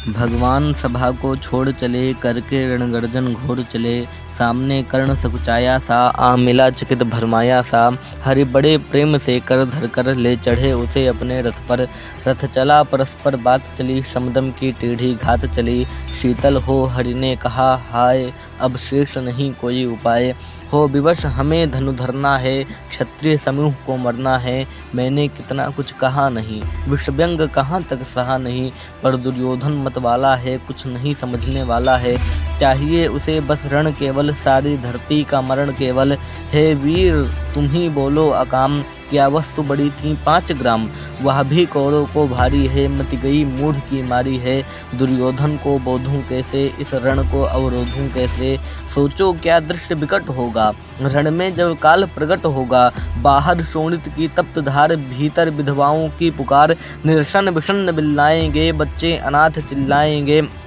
भगवान सभा को छोड़ चले, करके रणगर्जन घोर चले। सामने कर्ण सकुचाया सा, आ मिला चकित भरमाया सा। हरि बड़े प्रेम से कर धर कर ले चढ़े उसे अपने रथ पर। रथ चला परस्पर बात चली, शमदम की टेढ़ी घात चली। शीतल हो हरि ने कहा, हाय अब शेष नहीं कोई उपाय। हो विवश हमें धनु धरना है, क्षत्रिय समूह को मरना है। मैंने कितना कुछ कहा नहीं, विषव्यंग कहाँ तक सहा नहीं। पर दुर्योधन मत वाला है, कुछ नहीं समझने वाला है। चाहिए उसे बस रण केवल, सारी धरती का मरण केवल। हे वीर तुम ही बोलो अकाम, क्या वस्तु बड़ी थी 5 ग्राम। वह भी कौरों को भारी है, मत गई मूढ़ की मारी है। दुर्योधन को बोधूं कैसे, इस रण को अवरोधूं कैसे। सोचो क्या दृश्य विकट होगा, रण में जब काल प्रकट होगा। बाहर शोणित की तप्त धार, भीतर विधवाओं की पुकार। निरसन विषन्न बिल्लाएंगे, बच्चे अनाथ चिल्लाएंगे।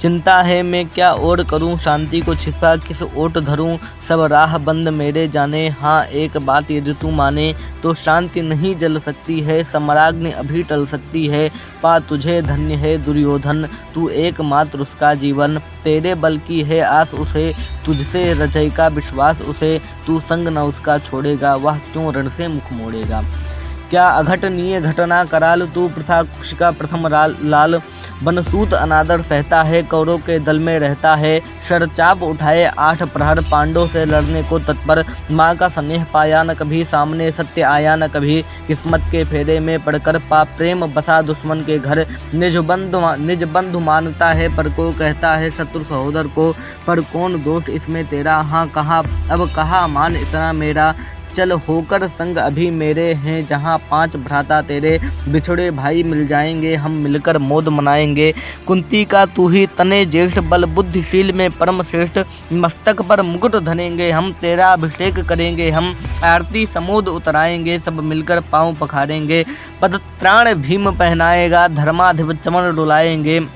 चिंता है मैं क्या और करूं, शांति को छिपा किस ओट धरूं। सब राह बंद मेरे जाने, हाँ एक बात यदि तू माने। तो शांति नहीं जल सकती है, सम्राग्नि अभी टल सकती है। पा तुझे धन्य है दुर्योधन, तू एकमात्र उसका जीवन। तेरे बल की है आस उसे, तुझसे रचय का विश्वास उसे। तू संग न उसका छोड़ेगा, वह क्यों रण से मुख मोड़ेगा। क्या अघटनीय घटना कराल, तू प्रथा कुश का प्रथम लाल। बनसूत अनादर सहता है, कौरों के दल में रहता है। शरचाप उठाए 8 प्रहर, पांडवों से लड़ने को तत्पर। माँ का स्नेह पाया न कभी, सामने सत्य आया न कभी। किस्मत के फेरे में पड़कर पा प्रेम बसा दुश्मन के घर। निज बंधु मानता है, पर को कहता है शत्रु सहोदर को। पर कौन दोष इसमें तेरा, हाँ कहा अब कहा मान इतना मेरा। चल होकर संग अभी मेरे हैं, जहाँ 5 भ्राता तेरे। बिछड़े भाई मिल जाएंगे, हम मिलकर मोद मनाएंगे। कुंती का तू ही तने ज्येष्ठ, बल बुद्धिशील में परम श्रेष्ठ। मस्तक पर मुकुट धरेंगे हम, तेरा अभिषेक करेंगे हम। आरती समोद उतराएंगे, सब मिलकर पाँव पखारेंगे। पदत्राण भीम पहनाएगा, धर्माधिप चमन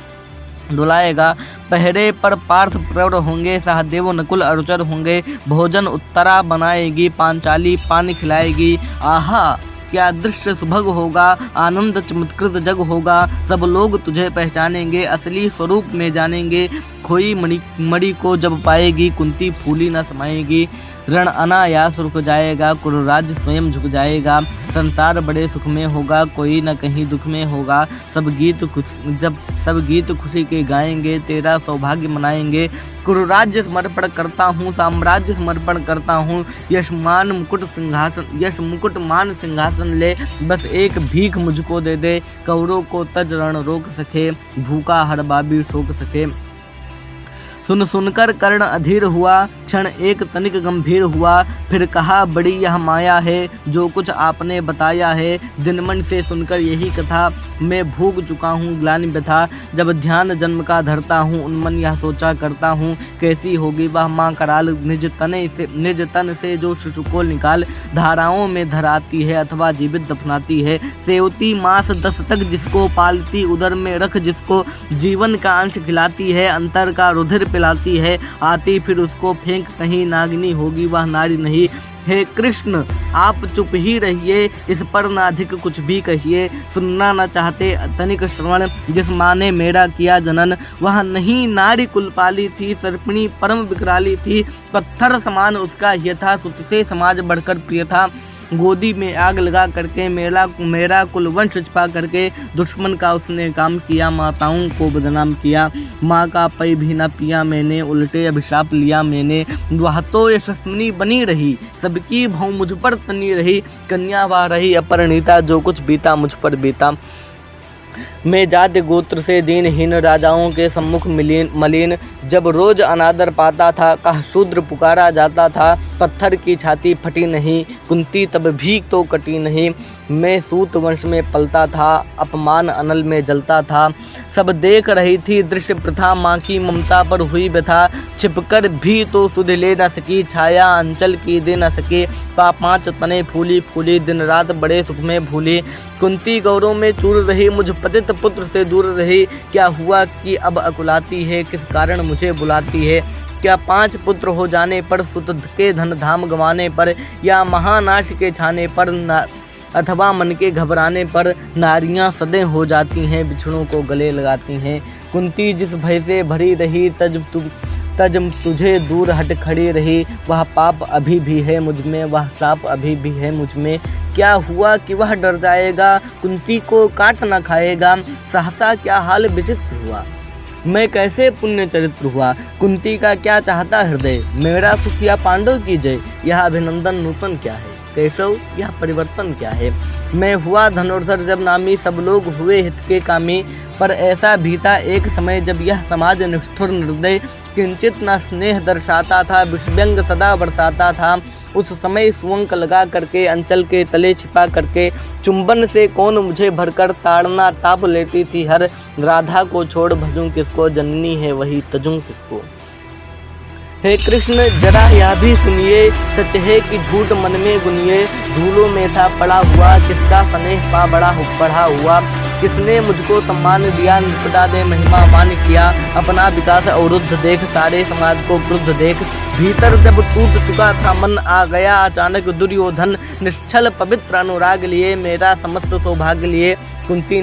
डुलाएगा। पहरे पर पार्थ प्रौढ़ होंगे, सहदेव नकुल अरुचर होंगे। भोजन उत्तरा बनाएगी, पांचाली पानी खिलाएगी। आहा क्या दृश्य सुभग होगा, आनंद चमत्कृत जग होगा। सब लोग तुझे पहचानेंगे, असली स्वरूप में जानेंगे। खोई मणि को जब पाएगी, कुंती फूली न समाएगी। रण अनायास रुक जाएगा, कुरुराज स्वयं झुक जाएगा। संसार बड़े सुख में होगा, कोई न कहीं दुख में होगा। सब गीत खुशी के गाएंगे, तेरा सौभाग्य मनाएंगे। कुरुराज्य समर्पण करता हूँ, साम्राज्य समर्पण करता हूँ। यश मुकुट मान सिंहासन ले, बस एक भीख मुझको दे दे। कौरों को तज रण रोक सके, भूखा हर बाबी ठोक सके। सुन सुनकर कर्ण अधीर हुआ, क्षण एक तनिक गंभीर हुआ। फिर कहा बड़ी यह माया है, जो कुछ आपने बताया है। दिनमन से सुनकर यही कथा, मैं भूग चुका हूँ ग्लानि व्यथा। जब ध्यान जन्म का धरता हूँ, उन्मन यह सोचा करता हूँ। कैसी होगी वह माँ कराल, निज तन से जो शिशु को निकाल। धाराओं में धराती है, अथवा जीवित दफनाती है। सेवती मास 10 तक जिसको पालती, उदर में रख जिसको। जीवन का अंश खिलाती है, अंतर का रुधिर पिलाती है। आती फिर उसको फेंक कहीं, नागिनी होगी वह नारी नहीं। हे कृष्ण आप चुप ही रहिए, इस पर ना अधिक कुछ भी कहिए। सुनना न चाहते तनिक श्रवण, जिस माँ ने मेरा किया जनन। वह नहीं नारी कुलपाली थी, सर्पिणी परम विकराली थी। पत्थर समान उसका यह था, सुत से समाज बढ़कर प्रिय था। गोदी में आग लगा करके मेरा कुलवंश छिपा करके। दुश्मन का उसने काम किया, माताओं को बदनाम किया। माँ का पै भी न पिया मैंने, उल्टे अभिशाप लिया मैंने। वह तो यशस्विनी बनी रही, सबकी भौ मुझ पर तनी रही। कन्या वह रही अपरिणीता, जो कुछ बीता मुझ पर बीता। मैं जाति गोत्र से दीनहीन, राजाओं के सम्मुख मलिन। जब रोज अनादर पाता था, कह शूद्र पुकारा जाता था। पत्थर की छाती फटी नहीं, कुंती तब भी तो कटी नहीं। मैं सूत वंश में पलता था, अपमान अनल में जलता था। सब देख रही थी दृश्य प्रथा, माँ की ममता पर हुई व्यथा। छिपकर भी तो सुध ले न सकी, छाया अंचल की दे न सके। 5 तने फूली फूली, दिन रात बड़े सुख में भूली। कुंती गौरव में चूर रही, मुझ पतित पुत्र से दूर रही। क्या हुआ कि अब अकुलाती है, किस कारण मुझे बुलाती है। क्या 5 पुत्र हो जाने पर, सुत के धन धाम गंवाने पर, या महानाश के छाने पर। अथवा मन के घबराने पर नारियां सदै हो जाती हैं, बिछड़ों को गले लगाती हैं। कुंती जिस भय से भरी रही तज तुझे दूर हट खड़ी रही। वह पाप अभी भी है मुझ में, वह श्राप अभी भी है मुझ में। क्या हुआ कि वह डर जाएगा, कुंती को काट न खाएगा। सहसा क्या हाल विचित्र हुआ, मैं कैसे पुण्य चरित्र हुआ। कुंती का क्या चाहता हृदय, मेरा सुख या पांडव की जय। यह अभिनंदन नूतन क्या है, केशव यह परिवर्तन क्या है। मैं हुआ धनुर्धर जब नामी, सब लोग हुए हित के कामी। पर ऐसा बीता एक समय जब यह समाज निष्ठुर निर्दय, किंचित न स्नेह दर्शाता था, विषव्यंग सदा बरसाता था। उस समय सुअंक लगा करके, अंचल के तले छिपा करके, चुंबन से कौन मुझे भरकर ताड़ना ताप लेती थी हर। राधा को छोड़ भजूं किसको, जननी है वही तजूं किसको। हे कृष्ण जरा यह भी सुनिए, सच है कि झूठ मन में गुनिए। धूलों में था पड़ा हुआ, किसका स्नेह पा बढ़ा हुआ। किसने मुझको सम्मान दिया, नृपदा ने महिमा मान किया। अपना विकास अवरुद्ध देख, सारे समाज को क्रुद्ध देख। भीतर जब टूट चुका था मन, आ गया अचानक दुर्योधन। निश्चल पवित्र अनुराग लिए, मेरा समस्त सौभाग्य लिए। कुंती